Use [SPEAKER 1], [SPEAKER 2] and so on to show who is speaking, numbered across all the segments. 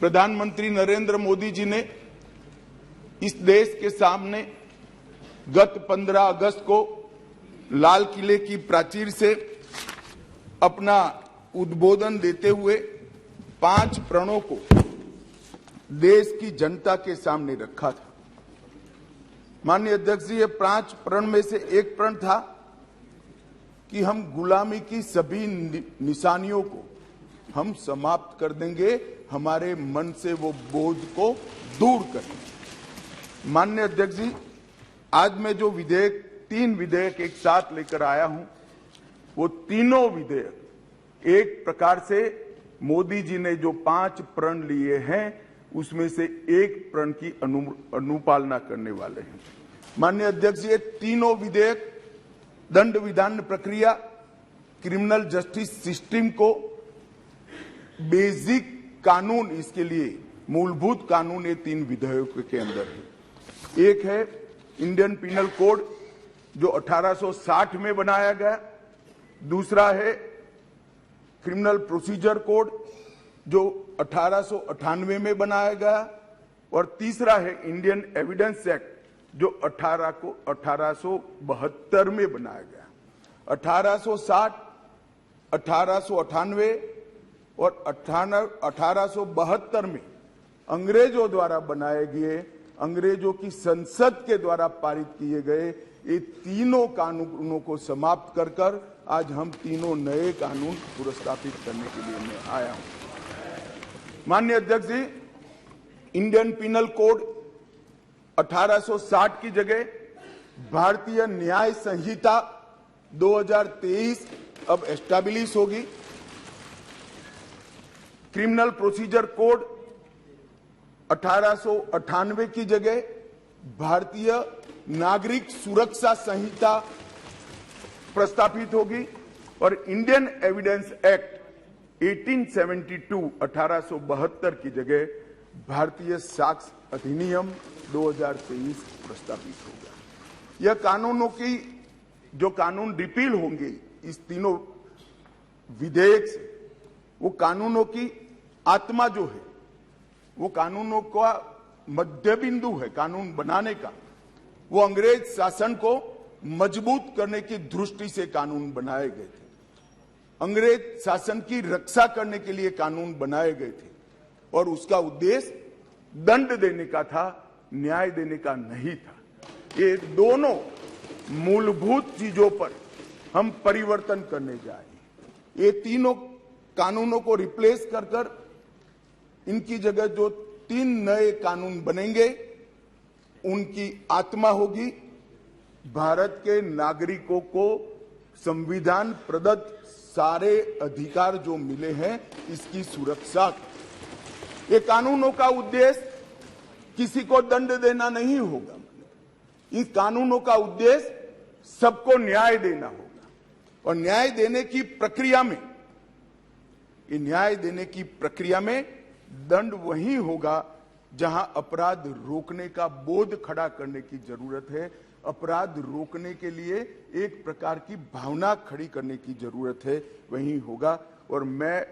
[SPEAKER 1] प्रधानमंत्री नरेंद्र मोदी जी ने इस देश के सामने गत 15 अगस्त को लाल किले की प्राचीर से अपना उद्बोधन देते हुए 5 प्रणों को देश की जनता के सामने रखा था। माननीय अध्यक्ष जी, ये 5 प्रण में से एक प्रण था कि हम गुलामी की सभी निशानियों को हम समाप्त कर देंगे, हमारे मन से वो बोझ को दूर करेंगे। माननीय अध्यक्ष जी, आज मैं जो 3 विधेयक एक साथ लेकर आया हूं, वो तीनों विधेयक एक प्रकार से मोदी जी ने जो 5 प्रण लिए हैं उसमें से एक प्रण की अनुपालना करने वाले हैं। माननीय अध्यक्ष जी, ये तीनों विधेयक दंड विधान प्रक्रिया, क्रिमिनल जस्टिस सिस्टम को बेसिक कानून, इसके लिए मूलभूत कानून ये 3 विधेयकों के अंदर है। एक है इंडियन पिनल कोड जो 1860 में बनाया गया, दूसरा है क्रिमिनल प्रोसीजर कोड जो 1898 में बनाया गया, और तीसरा है इंडियन एविडेंस एक्ट जो 1872 में बनाया गया। 1860, 1898 और 1872 में अंग्रेजों द्वारा बनाए गए, अंग्रेजों की संसद के द्वारा पारित किए गए ये तीनों कानूनों को समाप्त कर आज हम तीनों नए कानून पुरस्कृत करने के लिए मैं आया हूं। माननीय अध्यक्ष जी, इंडियन पिनल कोड 1860 की जगह भारतीय न्याय संहिता 2023 अब एस्टैब्लिश होगी। क्रिमिनल प्रोसीजर कोड 1898 की जगह भारतीय नागरिक सुरक्षा संहिता प्रस्तावित होगी, और इंडियन एविडेंस एक्ट 1872 की जगह भारतीय साक्ष्य अधिनियम 2023 प्रस्तावित होगा। यह कानूनों की जो कानून रिपील होंगे इस तीनों विधेयक से, वो कानूनों की आत्मा जो है, वो कानूनों का मध्य बिंदु है कानून बनाने का, वो अंग्रेज शासन को मजबूत करने की दृष्टि से कानून बनाए गए थे। अंग्रेज शासन की रक्षा करने के लिए कानून बनाए गए थे, और उसका उद्देश्य दंड देने का था, न्याय देने का नहीं था। ये दोनों मूलभूत चीजों पर हम परिवर्तन करने जा रहे हैं। ये तीनों कानूनों को रिप्लेस कर इनकी जगह जो 3 नए कानून बनेंगे, उनकी आत्मा होगी भारत के नागरिकों को संविधान प्रदत्त सारे अधिकार जो मिले हैं इसकी सुरक्षा। ये कानूनों का उद्देश्य किसी को दंड देना नहीं होगा, इन कानूनों का उद्देश्य सबको न्याय देना होगा, और न्याय देने की प्रक्रिया में दंड वही होगा जहां अपराध रोकने का बोध खड़ा करने की जरूरत है, अपराध रोकने के लिए एक प्रकार की भावना खड़ी करने की जरूरत है, वही होगा। और मैं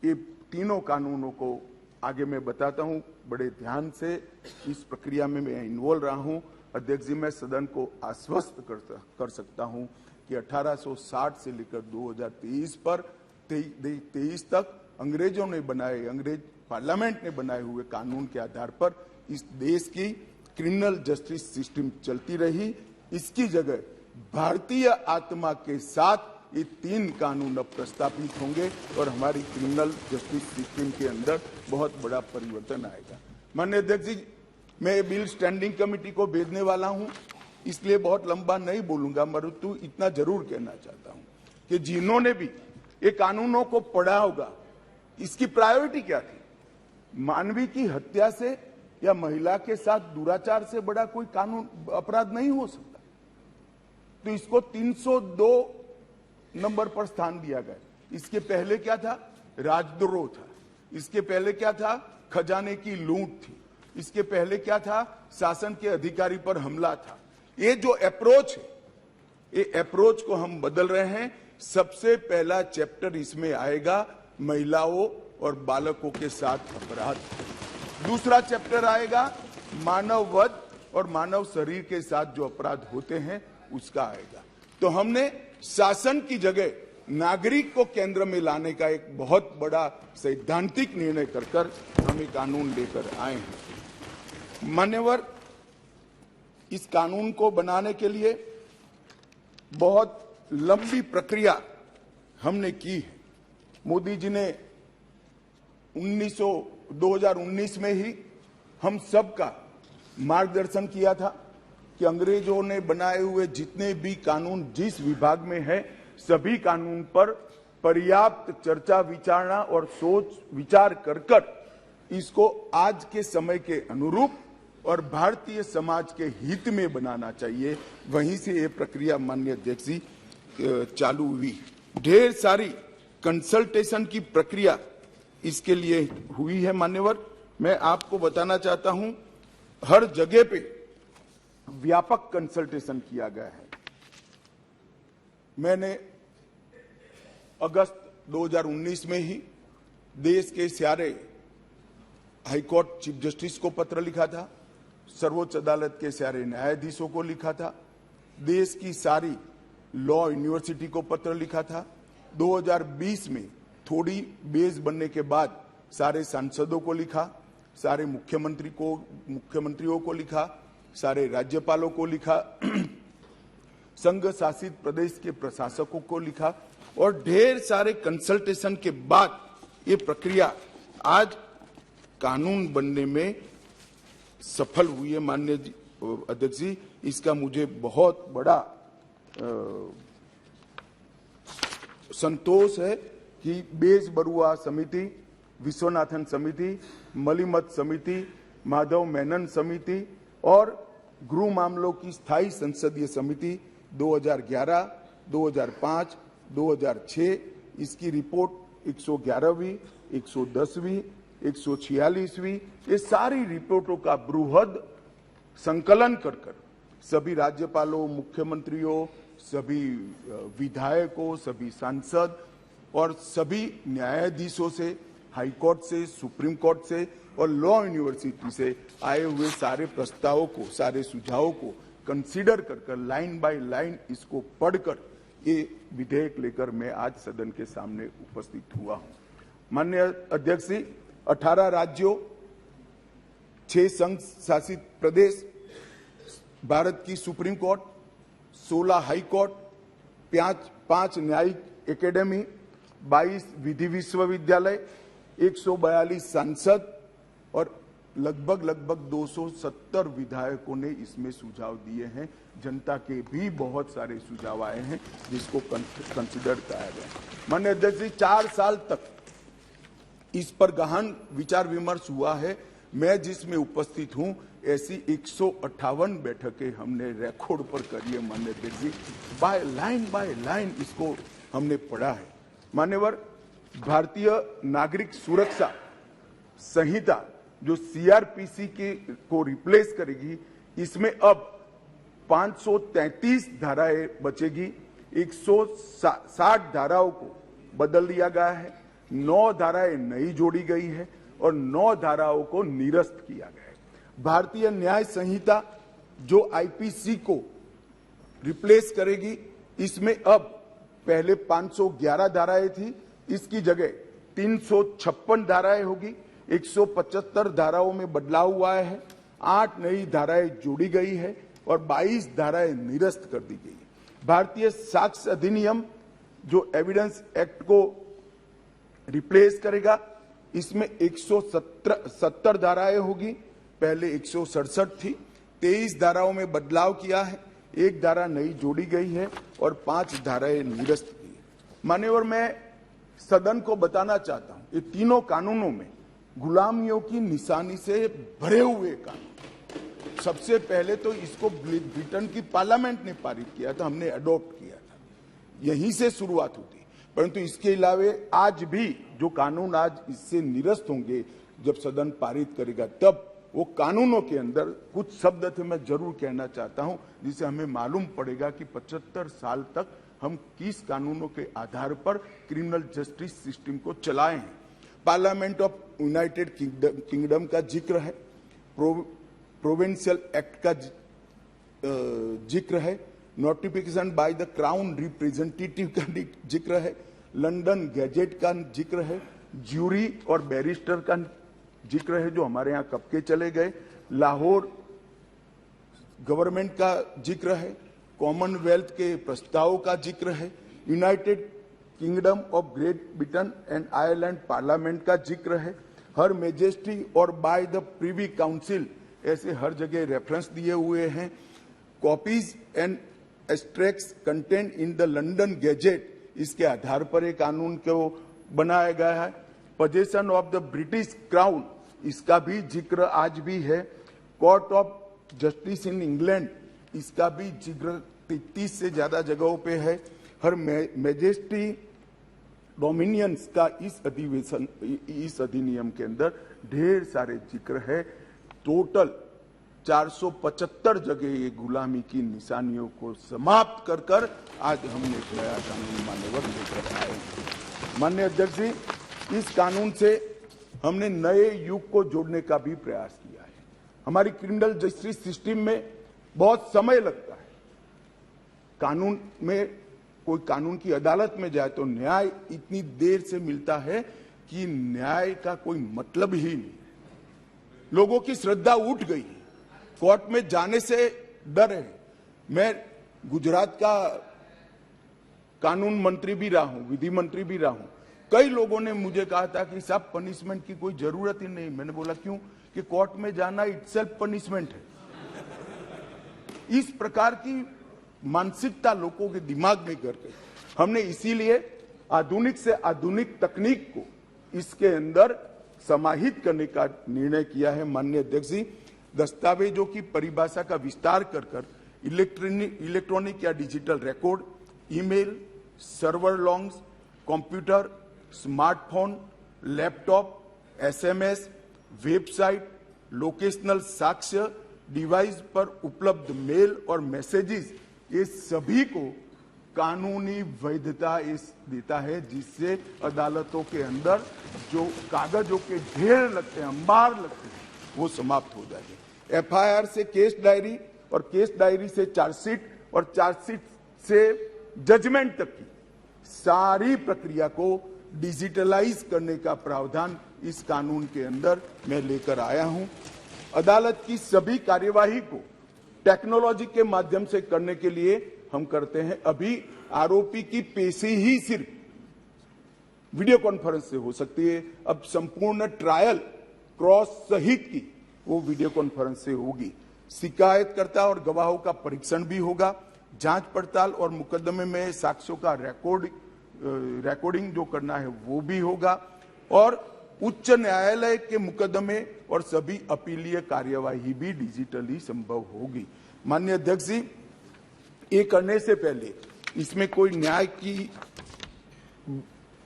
[SPEAKER 1] ये तीनों कानूनों को आगे मैं बताता हूं, बड़े ध्यान से इस प्रक्रिया में मैं इन्वॉल्व रहा हूं। अध्यक्ष जी, मैं सदन को आश्वस्त कर सकता हूं कि 1860 से लेकर 2023 पर 23 तक अंग्रेजों ने बनाए, अंग्रेज पार्लियामेंट ने बनाए हुए कानून के आधार पर इस देश की क्रिमिनल जस्टिस सिस्टम चलती रही। इसकी जगह भारतीय आत्मा के साथ ये 3 कानून अब प्रस्तावित होंगे, और हमारी क्रिमिनल जस्टिस सिस्टम के अंदर बहुत बड़ा परिवर्तन आएगा। माननीय अध्यक्ष जी, मैं ये बिल स्टैंडिंग कमेटी को भेजने वाला हूं, इसलिए बहुत लंबा नहीं बोलूंगा, परंतु इतना जरूर कहना चाहता हूं कि जिन्होंने भी ये कानूनों को पढ़ा होगा, इसकी प्रायोरिटी क्या थी? मानवीय की हत्या से या महिला के साथ दुराचार से बड़ा कोई कानून अपराध नहीं हो सकता, तो इसको 302 नंबर पर स्थान दिया गया। इसके पहले क्या था? राजद्रोह था। इसके पहले क्या था? खजाने की लूट थी। इसके पहले क्या था? शासन के अधिकारी पर हमला था। ये जो अप्रोच है, ये अप्रोच को हम बदल रहे हैं। सबसे पहला चैप्टर इसमें आएगा महिलाओं और बालकों के साथ अपराध। दूसरा चैप्टर आएगा मानव वध और मानव शरीर के साथ जो अपराध होते हैं उसका आएगा। तो हमने शासन की जगह नागरिक को केंद्र में लाने का एक बहुत बड़ा सैद्धांतिक निर्णय कर हम ये कानून लेकर आए हैं। मान्यवर, इस कानून को बनाने के लिए बहुत लंबी प्रक्रिया हमने की है। मोदी जी ने 2019 में ही हम सबका मार्गदर्शन किया था कि अंग्रेजों ने बनाए हुए जितने भी कानून जिस विभाग में है सभी कानून पर पर्याप्त चर्चा विचारणा और सोच विचार कर इसको आज के समय के अनुरूप और भारतीय समाज के हित में बनाना चाहिए। वहीं से ये प्रक्रिया माननीय अध्यक्ष जी चालू हुई। ढेर सारी कंसल्टेशन की प्रक्रिया इसके लिए हुई है। मान्यवर, मैं आपको बताना चाहता हूं, हर जगह पे व्यापक कंसल्टेशन किया गया है। मैंने अगस्त 2019 में ही देश के सारे हाईकोर्ट चीफ जस्टिस को पत्र लिखा था, सर्वोच्च अदालत के सारे न्यायाधीशों को लिखा था, देश की सारी लॉ यूनिवर्सिटी को पत्र लिखा था। 2020 में थोड़ी बेस बनने के बाद सारे सांसदों को लिखा, सारे मुख्यमंत्रियों को लिखा, सारे राज्यपालों को लिखा, संघ शासित प्रदेश के प्रशासकों को लिखा और ढेर सारे कंसल्टेशन के बाद ये प्रक्रिया आज कानून बनने में सफल हुई है। माननीय अध्यक्ष जी, इसका मुझे बहुत बड़ा संतोष है कि बेस बरुआ समिति, विश्वनाथन समिति, मलिमत समिति, माधव मेनन समिति और गृह मामलों की स्थायी संसदीय समिति 2011, 2005, 2006 इसकी रिपोर्ट 111वीं, 110वीं, 146वीं ये सारी रिपोर्टों का बृहद संकलन कर सभी राज्यपालों, मुख्यमंत्रियों, सभी विधायकों, सभी सांसद और सभी न्यायाधीशों से, हाई कोर्ट से, सुप्रीम कोर्ट से और लॉ यूनिवर्सिटी से आए हुए सारे प्रस्तावों को, सारे सुझावों को कंसीडर कर लाइन बाय लाइन इसको पढ़कर ये विधेयक लेकर मैं आज सदन के सामने उपस्थित हुआ हूं। माननीय अध्यक्ष जी, 18 राज्यों, 6 संघ शासित प्रदेश, भारत की सुप्रीम कोर्ट, 16 हाई कोर्ट, 5 न्यायिक एकेडमी, 22 विधि विश्वविद्यालय, 142 सांसद और लगभग 270 विधायकों ने इसमें सुझाव दिए हैं। जनता के भी बहुत सारे सुझाव आए हैं जिसको कंसिडर किया गया। माननीय अध्यक्ष जी, 4 साल तक इस पर गहन विचार विमर्श हुआ है। मैं जिसमें उपस्थित हूं ऐसी 158 बैठकें हमने रिकॉर्ड पर करी है। माननीय अध्यक्ष जी, बाय लाइन इसको हमने पढ़ा है। मान्यवर, भारतीय नागरिक सुरक्षा संहिता जो सीआरपीसी को रिप्लेस करेगी, इसमें अब 533 धाराएं बचेगी, 160 धाराओं को बदल दिया गया है, 9 धाराएं नई जोड़ी गई है और 9 धाराओं को निरस्त किया गया है। भारतीय न्याय संहिता जो आईपीसी को रिप्लेस करेगी, इसमें अब पहले 511 धाराएं थी, इसकी जगह 356 धाराएं होगी, 175 धाराओं में बदलाव हुआ है, 8 नई धाराएं जोड़ी गई है और 22 धाराएं निरस्त कर दी गई है। भारतीय साक्ष्य अधिनियम जो एविडेंस एक्ट को रिप्लेस करेगा, इसमें 170 धाराएं होगी, पहले 167 थी, 23 धाराओं में बदलाव किया है, 1 धारा नई जोड़ी गई है और 5 धाराएं निरस्त की है। मान्यवर, मैं सदन को बताना चाहता हूं, ये तीनों कानूनों में गुलामियों की निशानी से भरे हुए कानून। सबसे पहले तो इसको ब्रिटेन की पार्लियामेंट ने पारित किया था, हमने अडॉप्ट किया था, यहीं से शुरुआत होती। परंतु इसके अलावा आज भी जो कानून आज इससे निरस्त होंगे, जब सदन पारित करेगा तब वो कानूनों के अंदर कुछ शब्द थे मैं जरूर कहना चाहता हूं, जिससे हमें मालूम पड़ेगा कि 75 साल तक हम किस कानूनों के आधार पर क्रिमिनल जस्टिस सिस्टम को चलाए हैं। पार्लियामेंट ऑफ यूनाइटेड किंगडम का जिक्र है, प्रोविंशियल एक्ट का जिक्र है, notification by the crown representative का जिक्र है, लंदन गैजेट का जिक्र है, ज्यूरी और बैरिस्टर का जिक्र है जो हमारे यहाँ कब के चले गए, लाहौर गवर्नमेंट का जिक्र है, कॉमनवेल्थ के प्रस्ताव का जिक्र है, United kingdom of great Britain and Ireland parliament का जिक्र है, हर मेजेस्टी और बाय द प्रीवी काउंसिल, ऐसे हर जगह रेफरेंस दिए हुए हैं। Copies and extracts content in the London gadget, इसके आधार पर एक कानून को बनाया गया है। Possession of the British crown, इसका भी जिक्र आज भी है। Court of justice in England, इसका भी जिक्र 33 से ज्यादा जगहों पे है। हर मैजेस्टी डोमिनियंस का इस अधिनियम के अंदर ढेर सारे जिक्र है। टोटल 475 जगह ये गुलामी की निशानियों को समाप्त कर कर आज हमने एक नया कानून मान्यवर लेकर आए। माननीय अध्यक्ष जी, इस कानून से हमने नए युग को जोड़ने का भी प्रयास किया है। हमारी क्रिमिनल जस्टिस सिस्टम में बहुत समय लगता है। कानून में कोई कानून की अदालत में जाए तो न्याय इतनी देर से मिलता है कि न्याय का कोई मतलब ही नहीं। लोगों की श्रद्धा उठ गई है, कोर्ट में जाने से डर है। मैं गुजरात का कानून मंत्री भी रहा हूं, विधि मंत्री भी रहा हूं। कई लोगों ने मुझे कहा था कि साहब पनिशमेंट की कोई जरूरत ही नहीं। मैंने बोला क्यों? कि कोर्ट में जाना इटसेल्फ पनिशमेंट है। इस प्रकार की मानसिकता लोगों के दिमाग में करके हमने इसीलिए आधुनिक से आधुनिक तकनीक को इसके अंदर समाहित करने का निर्णय किया है। माननीय अध्यक्ष जी, दस्तावेजों की परिभाषा का विस्तार कर कर इलेक्ट्रॉनिक या digital record, email, server longs, computer, smartphone, laptop, SMS, website, locational साक्ष्य, डिवाइस पर उपलब्ध मेल और मैसेजेस, ये सभी को कानूनी वैधता देता है, जिससे अदालतों के अंदर जो कागजों के ढेर लगते हैं, अंबार लगते हैं, वो समाप्त हो जाएंगे। एफआईआर से केस डायरी और केस डायरी से चार्जशीट और चार्जशीट से जजमेंट तक की सारी प्रक्रिया को डिजिटलाइज करने का प्रावधान इस कानून के अंदर मैं लेकर आया हूं। अदालत की सभी कार्यवाही को टेक्नोलॉजी के माध्यम से करने के लिए हम करते हैं। अभी आरोपी की पेशी ही सिर्फ वीडियो कॉन्फ्रेंस से हो सकती है, अब संपूर्ण ट्रायल क्रॉस सहित की वो वीडियो कॉन्फ्रेंस से होगी। शिकायतकर्ता और गवाहों का परीक्षण भी होगा। जांच पड़ताल और मुकदमे में साक्ष्यों का रिकॉर्डिंग जो करना है वो भी होगा, और उच्च न्यायालय के मुकदमे और सभी अपीलीय कार्यवाही भी डिजिटली संभव होगी। माननीय अध्यक्ष जी, ये करने से पहले इसमें कोई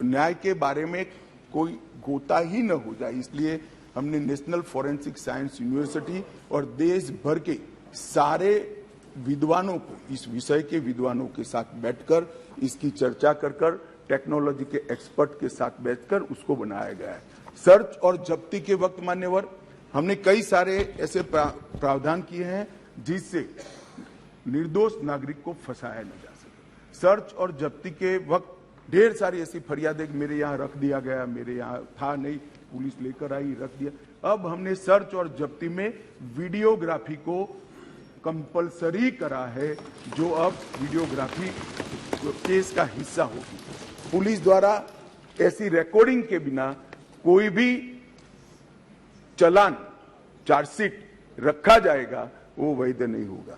[SPEAKER 1] न्याय के बारे में कोई गोता ही न हो जाए, इसलिए हमने नेशनल फॉरेंसिक साइंस यूनिवर्सिटी और देश भर के सारे विद्वानों को, इस विषय के विद्वानों के साथ बैठकर इसकी चर्चा कर टेक्नोलॉजी के एक्सपर्ट के साथ बैठकर उसको बनाया गया है। सर्च और जब्ती के वक्त मान्यवर हमने कई सारे ऐसे प्रावधान किए हैं जिससे निर्दोष नागरिक को फंसाया न जा सके। सर्च और जब्ती के वक्त ढेर सारी ऐसी फरियादें, मेरे यहाँ रख दिया गया, मेरे यहाँ था नहीं, पुलिस लेकर आई, रख दिया। अब हमने सर्च और जब्ती में वीडियोग्राफी को कंपलसरी करा है, जो अब वीडियोग्राफी केस का हिस्सा होगी। पुलिस द्वारा ऐसी रिकॉर्डिंग के बिना कोई भी चालान, चार्जशीट रखा जाएगा वो वैध नहीं होगा।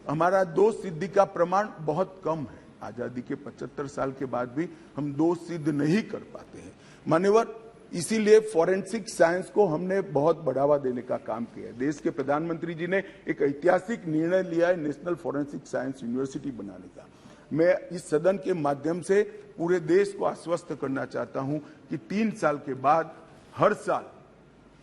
[SPEAKER 1] हमारा दोष सिद्धि का प्रमाण बहुत कम है। आजादी के 75 साल के बाद भी हम दोष सिद्ध नहीं कर पाते हैं मान्यवर। इसीलिए फॉरेंसिक साइंस को हमने बहुत बढ़ावा देने का काम किया है। देश के प्रधानमंत्री जी ने एक ऐतिहासिक निर्णय लिया है नेशनल फॉरेंसिक साइंस यूनिवर्सिटी बनाने का। मैं इस सदन के माध्यम से पूरे देश को आश्वस्त करना चाहता हूं कि 3 साल के बाद हर साल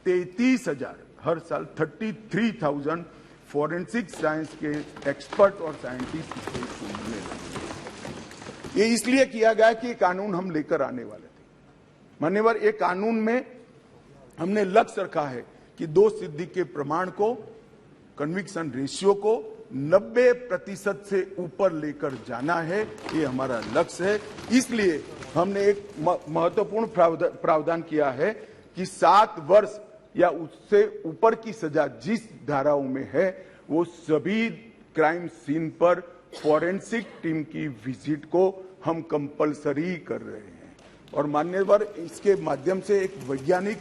[SPEAKER 1] 33,000 फॉरेंसिक साइंस के एक्सपर्ट और साइंटिस्ट को मिलने लगे। ये इसलिए किया गया कि कानून हम लेकर आने वाले थे। मान्यवर, एक कानून में हमने लक्ष्य रखा है कि दोष सिद्धि के प्रमाण को, कन्विक्शन रेशियो को 90% से ऊपर लेकर जाना है। ये हमारा लक्ष्य है। इसलिए हमने एक महत्वपूर्ण प्रावधान किया है कि 7 वर्ष या उससे ऊपर की सजा जिस धाराओं में है वो सभी क्राइम सीन पर फॉरेंसिक टीम की विजिट को हम कंपलसरी कर रहे हैं। और मान्यवर, इसके माध्यम से एक वैज्ञानिक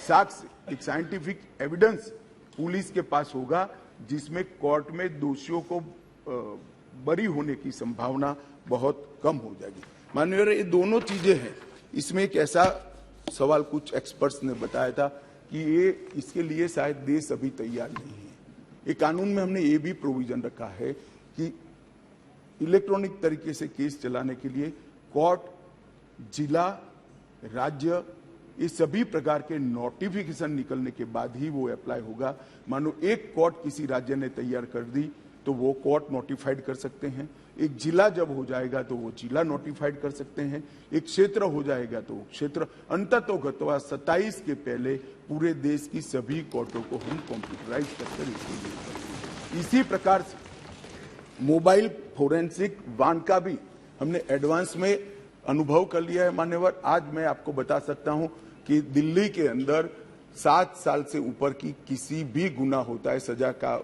[SPEAKER 1] साक्ष्य, एक साइंटिफिक एविडेंस पुलिस के पास होगा, जिसमें कोर्ट में दोषियों को बरी होने की संभावना बहुत कम हो जाएगी। माननीय, ये दोनों चीजें हैं। इसमें एक ऐसा सवाल कुछ एक्सपर्ट्स ने बताया था कि ये इसके लिए शायद देश अभी तैयार नहीं है। ये कानून में हमने ये भी प्रोविजन रखा है कि इलेक्ट्रॉनिक तरीके से केस चलाने के लिए कोर्ट, जिला, राज्य, ये सभी प्रकार के नोटिफिकेशन निकलने के बाद ही वो अप्लाई होगा। मानो एक कोर्ट किसी राज्य ने तैयार कर दी तो वो कोर्ट नोटिफाइड कर सकते हैं। एक जिला जब हो जाएगा तो वो जिला नोटिफाइड कर सकते हैं। एक क्षेत्र हो जाएगा तो क्षेत्र, अंततोगत्वा 27 के पहले पूरे देश की सभी कोर्टों को हम कंप्यूटराइज करके इसी प्रकार से मोबाइल फोरेंसिक वाहन का भी हमने एडवांस में अनुभव कर लिया है। मान्यवर, आज मैं आपको बता सकता हूं कि दिल्ली के अंदर 7 साल से ऊपर की किसी भी गुना होता है, सजा का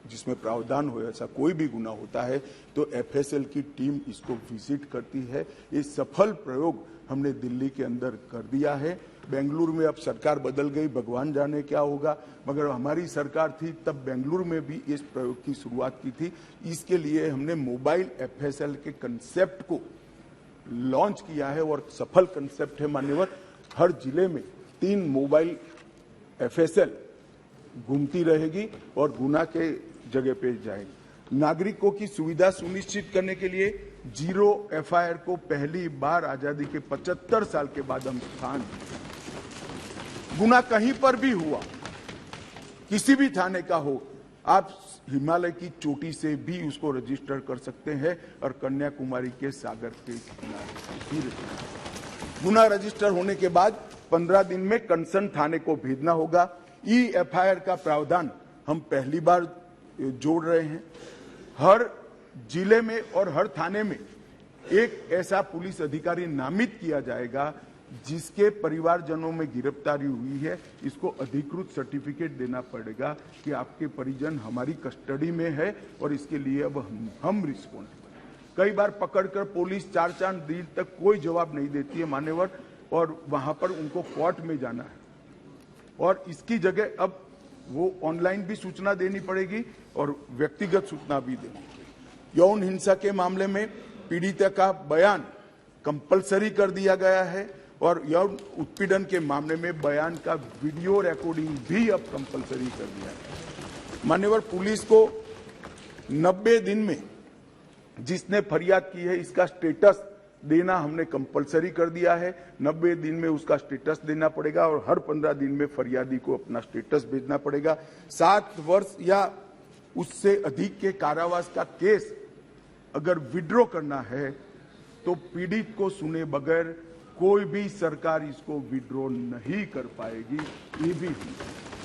[SPEAKER 1] जिसमें प्रावधान हो, ऐसा कोई भी गुना होता है तो एफएसएल की टीम इसको विजिट करती है। ये सफल प्रयोग हमने दिल्ली के अंदर कर दिया है। बेंगलुरु में अब सरकार बदल गई, भगवान जाने क्या होगा, मगर हमारी सरकार थी तब बेंगलुरु में भी इस प्रयोग की शुरुआत की थी। इसके लिए हमने मोबाइल एफएसएल के कंसेप्ट को लॉन्च किया है और सफल कंसेप्ट है। मान्यवर, हर जिले में 3 मोबाइल एफएसएल घूमती रहेगी और गुना के जगह पे जाएगी। नागरिकों की सुविधा सुनिश्चित करने के लिए 0 एफआईआर को पहली बार आजादी के 75 साल के बाद हम स्थान, गुना कहीं पर भी हुआ, किसी भी थाने का हो, आप हिमालय की चोटी से भी उसको रजिस्टर कर सकते हैं और कन्याकुमारी के सागर के किनारे गुना रजिस्टर होने के बाद 15 दिन में कंसर्न थाने को भेजना होगा। एफआईआर का प्रावधान हम पहली बार जोड़ रहे हैं। हर जिले में और हर थाने में एक ऐसा पुलिस अधिकारी नामित किया जाएगा जिसके परिवारजनों में गिरफ्तारी हुई है। इसको अधिकृत सर्टिफिकेट देना पड़ेगा कि आपके परिजन हमारी कस्टडी में है और इसके लिए अब हम रिस्पॉन्सिबल। कई बार पकड़कर पुलिस 4 दिन तक कोई जवाब नहीं देती है मान्यवर, और वहां पर उनको कोर्ट में जाना है और इसकी जगह अब वो ऑनलाइन भी सूचना देनी पड़ेगी और व्यक्तिगत सूचना भी देनी पड़ेगी। यौन हिंसा के मामले में पीड़िता का बयान कंपलसरी कर दिया गया है और यौन उत्पीड़न के मामले में बयान का वीडियो रिकॉर्डिंग भी अब कंपलसरी कर दिया है। मान्यवर, पुलिस को 90 दिन में जिसने फरियाद की है इसका स्टेटस देना हमने कंपलसरी कर दिया है। 90 दिन में उसका स्टेटस देना पड़ेगा और हर 15 दिन में फरियादी को अपना स्टेटस भेजना पड़ेगा। 7 वर्ष या उससे अधिक के कारावास का केस अगर विड्रॉ करना है तो पीड़ित को सुने बगैर कोई भी सरकार इसको विड्रॉ नहीं कर पाएगी। ये भी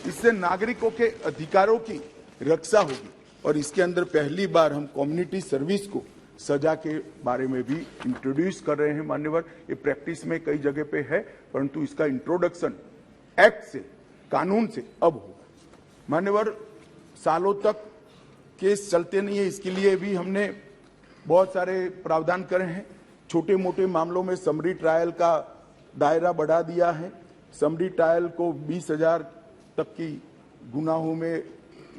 [SPEAKER 1] इससे नागरिकों के अधिकारों की रक्षा होगी और इसके अंदर पहली बार हम कम्युनिटी सर्विस को सजा के बारे में भी इंट्रोड्यूस कर रहे हैं। मान्यवर, ये प्रैक्टिस में कई जगह पे है परंतु इसका इंट्रोडक्शन एक्ट से, कानून से अब होगा। मान्यवर, सालों तक केस चलते नहीं है, इसके लिए भी हमने बहुत सारे प्रावधान करे हैं। छोटे मोटे मामलों में समरी ट्रायल का दायरा बढ़ा दिया है। समरी ट्रायल को 20,000 तक की गुनाहों में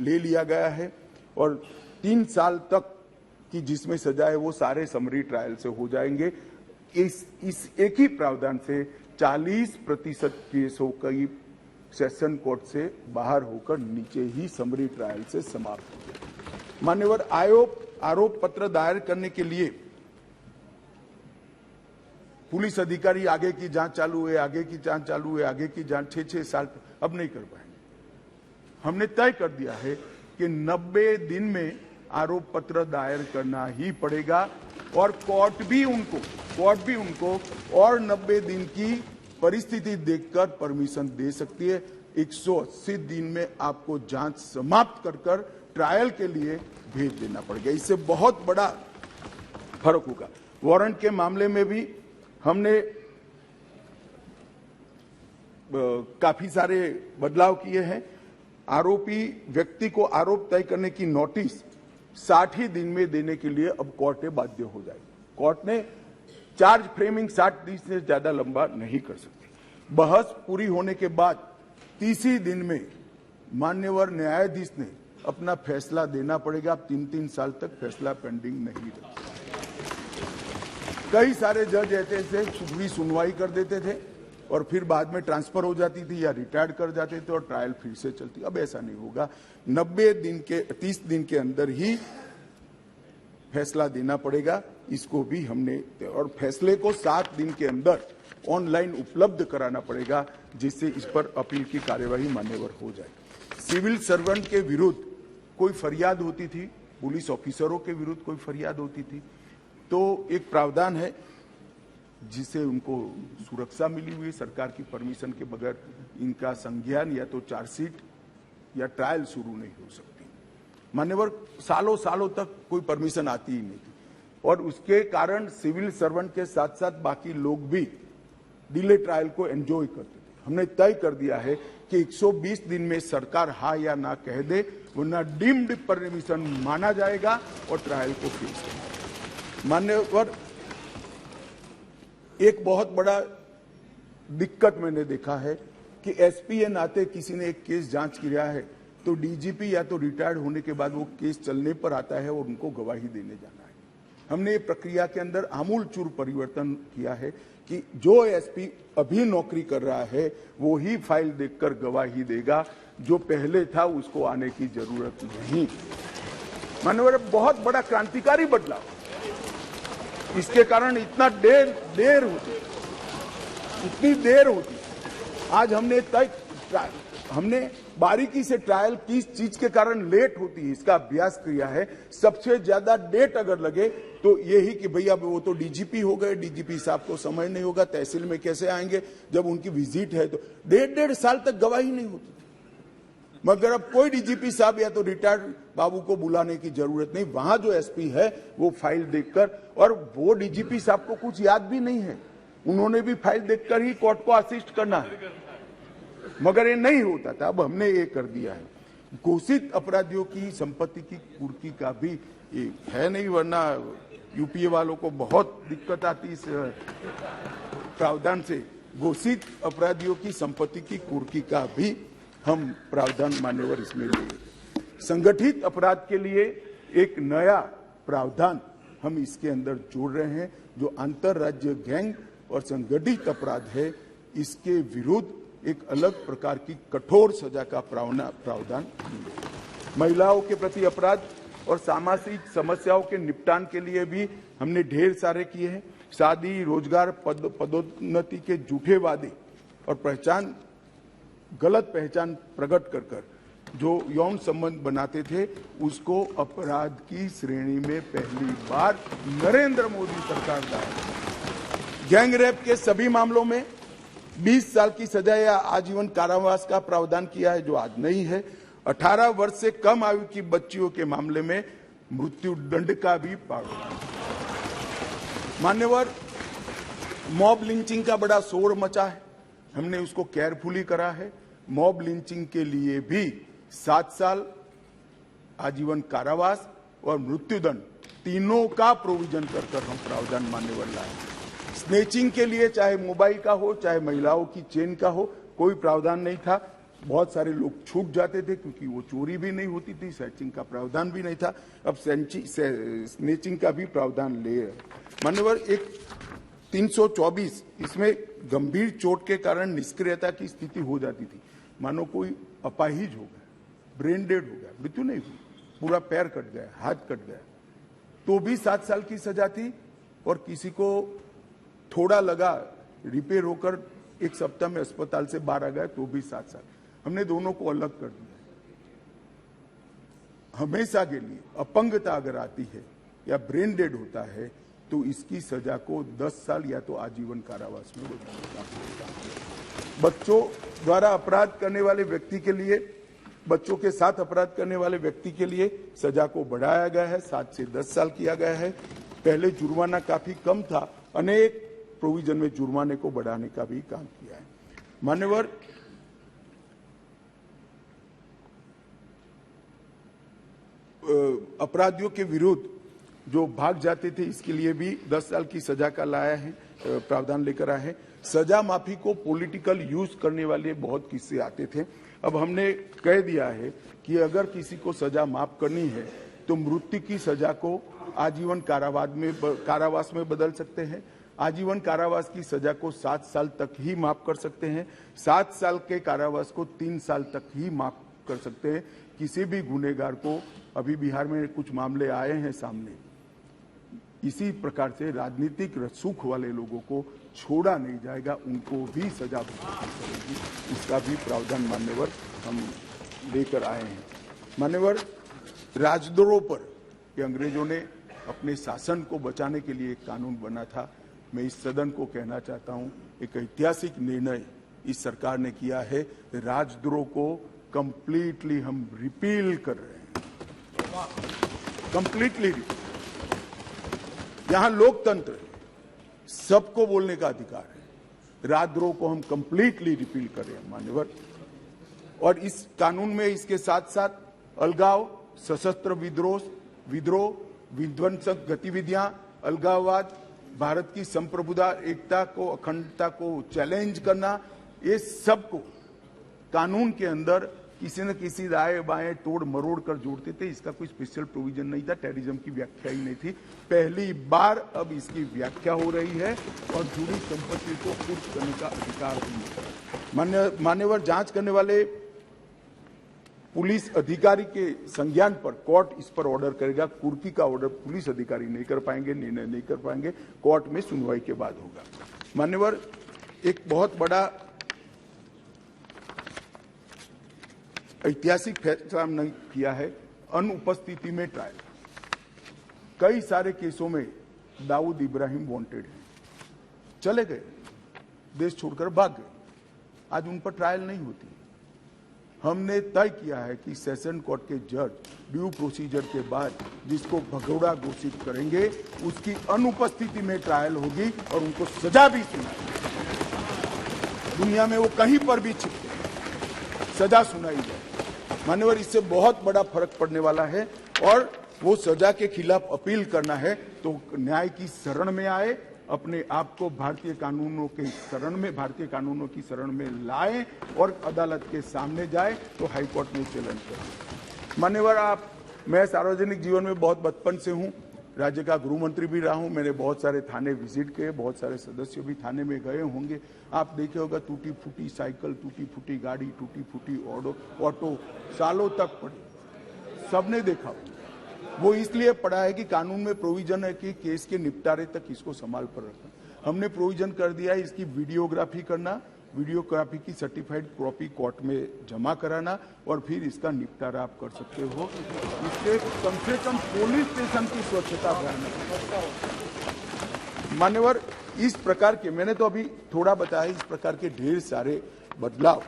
[SPEAKER 1] ले लिया गया है और 3 साल तक कि जिसमें सजा है वो सारे समरी ट्रायल से हो जाएंगे। इस एक ही प्रावधान से 40% केस होकर सेशन कोर्ट से बाहर होकर नीचे ही समरी ट्रायल से समाप्त हो गए। मान्यवर, आरोप पत्र दायर करने के लिए पुलिस अधिकारी आगे की जांच चालू है, आगे की जांच चालू है, आगे की जांच 6-6 साल अब नहीं कर पाएंगे। हमने तय कर दिया है कि 90 दिन में आरोप पत्र दायर करना ही पड़ेगा। और कोर्ट भी उनको और 90 दिन की परिस्थिति देखकर परमिशन दे सकती है। 180 दिन में आपको जांच समाप्त कर ट्रायल के लिए भेज देना पड़ेगा। इससे बहुत बड़ा फर्क होगा। वारंट के मामले में भी हमने काफी सारे बदलाव किए हैं। आरोपी व्यक्ति को आरोप तय करने की नोटिस 60 ही दिन में देने के लिए अब कोर्ट बाध्य हो जाएगी। कोर्ट ने चार्ज फ्रेमिंग 60 दिन से ज्यादा लंबा नहीं कर सकती। बहस पूरी होने के बाद 30 ही दिन में मान्यवर न्यायाधीश ने अपना फैसला देना पड़ेगा। अब 3-3 साल तक फैसला पेंडिंग नहीं रखा। कई सारे जज ऐसे थे पूरी सुनवाई कर देते थे और फिर बाद में ट्रांसफर हो जाती थी या रिटायर्ड कर जाते थे और ट्रायल फिर से चलती। अब ऐसा नहीं होगा। 30 दिन के अंदर ही फैसला देना पड़ेगा। इसको भी हमने और फैसले को 7 दिन के अंदर ऑनलाइन उपलब्ध कराना पड़ेगा, जिससे इस पर अपील की कार्यवाही मान्यवर हो जाए। सिविल सर्वेंट के विरुद्ध कोई फरियाद होती थी, पुलिस ऑफिसरों के विरुद्ध कोई फरियाद होती थी, तो एक प्रावधान है जिसे उनको सुरक्षा मिली हुई सरकार की परमिशन के बगैर इनका संज्ञान या तो चार्जशीट या ट्रायल शुरू नहीं हो सकती। मान्यवर सालों सालों तक कोई परमिशन आती ही नहीं थी और उसके कारण सिविल सर्वेंट के साथ साथ बाकी लोग भी डिले ट्रायल को एंजॉय करते थे। हमने तय कर दिया है कि 120 दिन में सरकार हाँ या ना कह दे, वरना डीम्ड परमिशन माना जाएगा और ट्रायल को फेस करेगा। मान्यवर एक बहुत बड़ा दिक्कत मैंने देखा है कि एसपी नाते किसी ने एक केस जांच किया है तो डीजीपी या तो रिटायर्ड होने के बाद वो केस चलने पर आता है और उनको गवाही देने जाना है। हमने ये प्रक्रिया के अंदर आमूल चूर परिवर्तन किया है कि जो एसपी अभी नौकरी कर रहा है वो ही फाइल देखकर गवाही देगा, जो पहले था उसको आने की जरूरत नहीं। माननीय बहुत बड़ा क्रांतिकारी बदलाव। इसके कारण इतना देर होती, इतनी देर होती। आज हमने बारीकी से ट्रायल किस चीज के कारण लेट होती है इसका अभ्यास किया है। सबसे ज्यादा डेट अगर लगे तो यही कि भैया वो तो डीजीपी हो गए, डीजीपी साहब को समय नहीं होगा, तहसील में कैसे आएंगे, जब उनकी विजिट है तो 1.5 साल तक गवाही नहीं होती थी। मगर अब कोई डीजीपी साहब या तो रिटायर्ड बाबू को बुलाने की जरूरत नहीं, वहां जो एसपी है वो फाइल देखकर, और वो डीजीपी साहब को कुछ याद भी नहीं है, उन्होंने भी फाइल देखकर ही कोर्ट को असिस्ट करना है, मगर ये नहीं होता था। अब हमने ये कर दिया है। घोषित अपराधियों की संपत्ति की कुर्की का भी ये है नहीं, वरना यूपीए वालों को बहुत दिक्कत आती इस प्रावधान से। घोषित अपराधियों की संपत्ति की कुर्की का भी हम प्रावधान मान्यवर इसमें लिए। संगठित अपराध के लिए एक नया प्रावधान हम इसके अंदर जोड़ रहे हैं, जो अंतरराज्य गैंग और संगठित अपराध है, इसके विरुद्ध एक अलग प्रकार की कठोर सजा का प्रावधान। महिलाओं के प्रति अपराध और सामाजिक समस्याओं के निपटान के लिए भी हमने ढेर सारे किए हैं। शादी, रोजगार, पदोन्नति के झूठे वादे और गलत पहचान प्रकट कर जो यौन संबंध बनाते थे, उसको अपराध की श्रेणी में पहली बार नरेंद्र मोदी सरकार लाए। गैंग रेप के सभी मामलों में 20 साल की सजा या आजीवन कारावास का प्रावधान किया है, जो आज नहीं है। 18 वर्ष से कम आयु की बच्चियों के मामले में मृत्यु दंड का भी प्रावधान। मान्यवर, मॉब लिंचिंग का बड़ा शोर मचा है, हमने उसको केयरफुली करा है। मॉब लिंचिंग के लिए भी 7 साल, आजीवन कारावास और मृत्युदंड तीनों का प्रोविजन कर हम प्रावधान मान्यवर लाए। स्नेचिंग के लिए चाहे मोबाइल का हो चाहे महिलाओं की चेन का हो, कोई प्रावधान नहीं था। बहुत सारे लोग छूट जाते थे क्योंकि वो चोरी भी नहीं होती थी, स्नेचिंग का प्रावधान भी नहीं था। अब स्नेचिंग का भी प्रावधान ले मान्यवर। एक 324 इसमें गंभीर चोट के कारण निष्क्रियता की स्थिति हो जाती थी। मानो कोई अपाहिज हो गया, ब्रेन डेड हो गया, मृत्यु नहीं हुई, पूरा पैर कट गया, हाथ कट गया, तो भी 7 साल की सजा थी। और किसी को थोड़ा लगा, रिपेयर होकर 1 सप्ताह में अस्पताल से बाहर आ गया, तो भी 7 साल। हमने दोनों को अलग कर दिया। हमेशा के लिए अपंगता अगर आती है या ब्रेन डेड होता है तो इसकी सजा को 10 साल या तो आजीवन कारावास में बच्चों द्वारा अपराध करने वाले व्यक्ति के लिए, बच्चों के साथ अपराध करने वाले व्यक्ति के लिए सजा को बढ़ाया गया है, 7 से 10 साल किया गया है। पहले जुर्माना काफी कम था, अनेक प्रोविजन में जुर्माने को बढ़ाने का भी काम किया है। मान्यवर, अपराधियों के विरुद्ध जो भाग जाते थे इसके लिए भी 10 साल की सजा का लाया है, प्रावधान लेकर आया है। सजा माफी को पॉलिटिकल यूज करने वाले बहुत किस्से आते थे। अब हमने कह दिया है कि अगर किसी को सजा माफ करनी है तो मृत्यु की सजा को आजीवन कारावास में बदल सकते हैं। आजीवन कारावास की सजा को 7 साल तक ही माफ कर सकते हैं। 7 साल के कारावास को 3 साल तक ही माफ कर सकते हैं। किसी भी गुनहगार को, अभी बिहार में कुछ मामले आए हैं सामने, इसी प्रकार से राजनीतिक रसूख वाले लोगों को छोड़ा नहीं जाएगा, उनको भी सजा मिलेगी। इसका भी प्रावधान मान्यवर हम लेकर आए हैं। मान्यवर, राजद्रोह पर ये अंग्रेजों ने अपने शासन को बचाने के लिए एक कानून बना था। मैं इस सदन को कहना चाहता हूं, एक ऐतिहासिक निर्णय इस सरकार ने किया है। राजद्रोह को कंप्लीटली हम रिपील कर रहे हैं, कंप्लीटली। यहां लोकतंत्र है, सबको बोलने का अधिकार है। राजद्रोह को हम कंप्लीटली रिपील कर रहे हैं मान्यवर। और इस कानून में इसके साथ साथ अलगाव, सशस्त्र विद्रोह, विध्वंसक गतिविधियां, अलगाववाद, भारत की संप्रभुता, एकता को, अखंडता को चैलेंज करना, ये सबको कानून के अंदर किसी न किसी दाएं बाएं तोड़ मरोड़ कर जोड़ते थे। इसका कोई स्पेशल प्रोविजन नहीं था, टेररिज्म की व्याख्या ही नहीं थी। पहली बार अब इसकी व्याख्या हो रही है और जुड़ी संपत्ति को कुर्क करने का अधिकार भी। मान्यवर, जांच करने वाले पुलिस अधिकारी के संज्ञान पर कोर्ट इस पर ऑर्डर करेगा। कुर्की का ऑर्डर पुलिस अधिकारी नहीं कर पाएंगे, निर्णय नहीं कर पाएंगे, कोर्ट में सुनवाई के बाद होगा। मान्यवर, एक बहुत बड़ा ऐतिहासिक फैसला हमने किया है, अनुपस्थिति में ट्रायल। कई सारे केसों में दाऊद इब्राहिम वांटेड हैं, चले गए, देश छोड़कर भाग गए, आज उन पर ट्रायल नहीं होती। हमने तय किया है कि सेशन कोर्ट के जज ड्यू प्रोसीजर के बाद जिसको भगोड़ा घोषित करेंगे उसकी अनुपस्थिति में ट्रायल होगी और उनको सजा भी सुनाई। दुनिया में वो कहीं पर भी छिपके सजा सुनाई जाए। मान्यवर, इससे बहुत बड़ा फर्क पड़ने वाला है और वो सजा के खिलाफ अपील करना है तो न्याय की शरण में आए, अपने आप को भारतीय कानूनों की शरण में लाए और अदालत के सामने जाए तो हाईकोर्ट में चैलेंज करें। मान्यवर, मैं सार्वजनिक जीवन में बहुत बचपन से हूं, राज्य का गृह मंत्री भी रहा हूं। मैंने बहुत सारे थाने विजिट किए, बहुत सारे सदस्य भी थाने में गए होंगे। आप देखे होगा टूटी फूटी साइकिल, टूटी फूटी गाड़ी, टूटी फूटी ऑटो सालों तक पड़ी, सबने देखा। वो इसलिए पड़ा है कि कानून में प्रोविजन है कि केस के निपटारे तक इसको संभाल कर रखना। हमने प्रोविजन कर दिया है इसकी वीडियोग्राफी करना, वीडियोग्राफी की सर्टिफाइड कॉपी कोर्ट में जमा कराना और फिर इसका निपटारा आप कर सकते हो। इससे कम से कम पुलिस स्टेशन की स्वच्छता बढ़ाना। मान्यवर, इस प्रकार के, मैंने तो अभी थोड़ा बताया, इस प्रकार के ढेर सारे बदलाव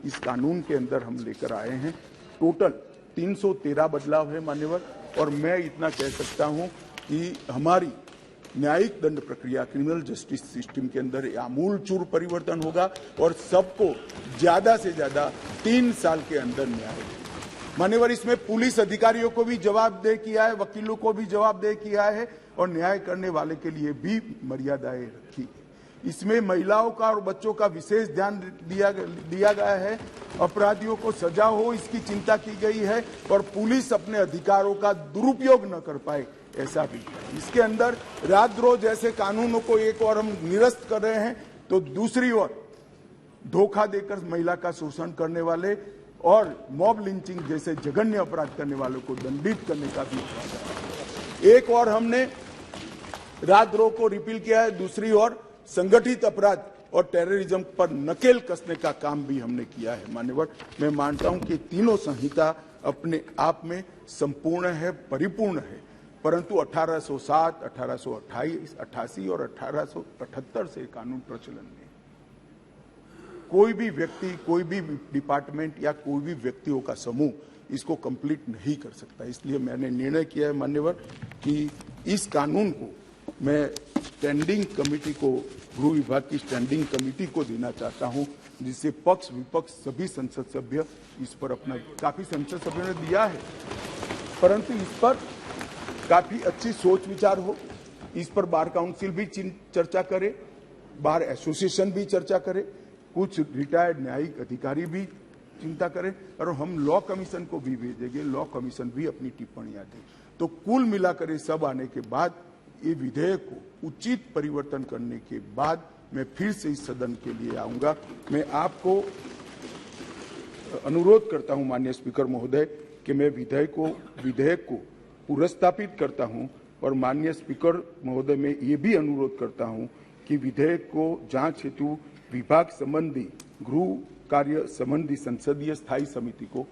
[SPEAKER 1] इस कानून के अंदर हम लेकर आए हैं। टोटल 313 बदलाव है मान्यवर। और मैं इतना कह सकता हूं कि हमारी न्यायिक दंड प्रक्रिया, क्रिमिनल जस्टिस सिस्टम के अंदर आमूलचूल परिवर्तन होगा और सबको ज्यादा से ज्यादा 3 साल के अंदर न्याय। मान्यवर, इसमें पुलिस अधिकारियों को भी जवाबदेह किया है, वकीलों को भी जवाबदेह किया है और न्याय करने वाले के लिए भी मर्यादाएं रखी है। इसमें महिलाओं का और बच्चों का विशेष ध्यान दिया गया है। अपराधियों को सजा हो इसकी चिंता की गई है और पुलिस अपने अधिकारों का दुरुपयोग न कर पाए, ऐसा भी है। इसके अंदर राजद्रोह जैसे कानूनों को एक और हम निरस्त कर रहे हैं तो दूसरी ओर धोखा देकर महिला का शोषण करने वाले और मॉब लिंचिंग जैसे जघन्य अपराध करने वालों को दंडित करने का भी एक और हमने राजद्रोह को रिपील किया है, दूसरी ओर संगठित अपराध और टेररिज्म पर नकेल कसने का काम भी हमने किया है। मान्यवर, मैं मानता हूं कि तीनों संहिता अपने आप में संपूर्ण है, परिपूर्ण है। परंतु 1807, 1828, 88 और 1878 से कानून प्रचलन में कोई भी व्यक्ति, कोई भी डिपार्टमेंट या कोई भी व्यक्तियों का समूह इसको कंप्लीट नहीं कर सकता। इसलिए मैंने निर्णय किया है मान्यवर कि इस कानून को मैं स्टैंडिंग कमेटी को, गृह विभाग की स्टैंडिंग कमेटी को देना चाहता हूं, जिससे पक्ष विपक्ष सभी संसद सभ्य इस पर अपना, काफी संसद सभ्यों ने दिया है, परंतु इस पर काफी अच्छी सोच विचार हो। इस पर बार काउंसिल भी चर्चा करे, बार एसोसिएशन भी चर्चा करे, कुछ रिटायर्ड न्यायिक अधिकारी भी चिंता करें और हम लॉ कमीशन को भी भेजेंगे, लॉ कमीशन भी अपनी टिप्पणियां दें। तो कुल मिलाकर ये सब आने के बाद ये विधेयक को उचित परिवर्तन करने के बाद मैं फिर से इस सदन के लिए आऊंगा। मैं आपको अनुरोध करता हूं माननीय स्पीकर महोदय कि मैं विधेयक को पुनर्स्थापित करता हूं और माननीय स्पीकर महोदय मैं ये भी अनुरोध करता हूं कि विधेयक को जांच हेतु विभाग संबंधी, गृह कार्य संबंधी संसदीय स्थायी समिति को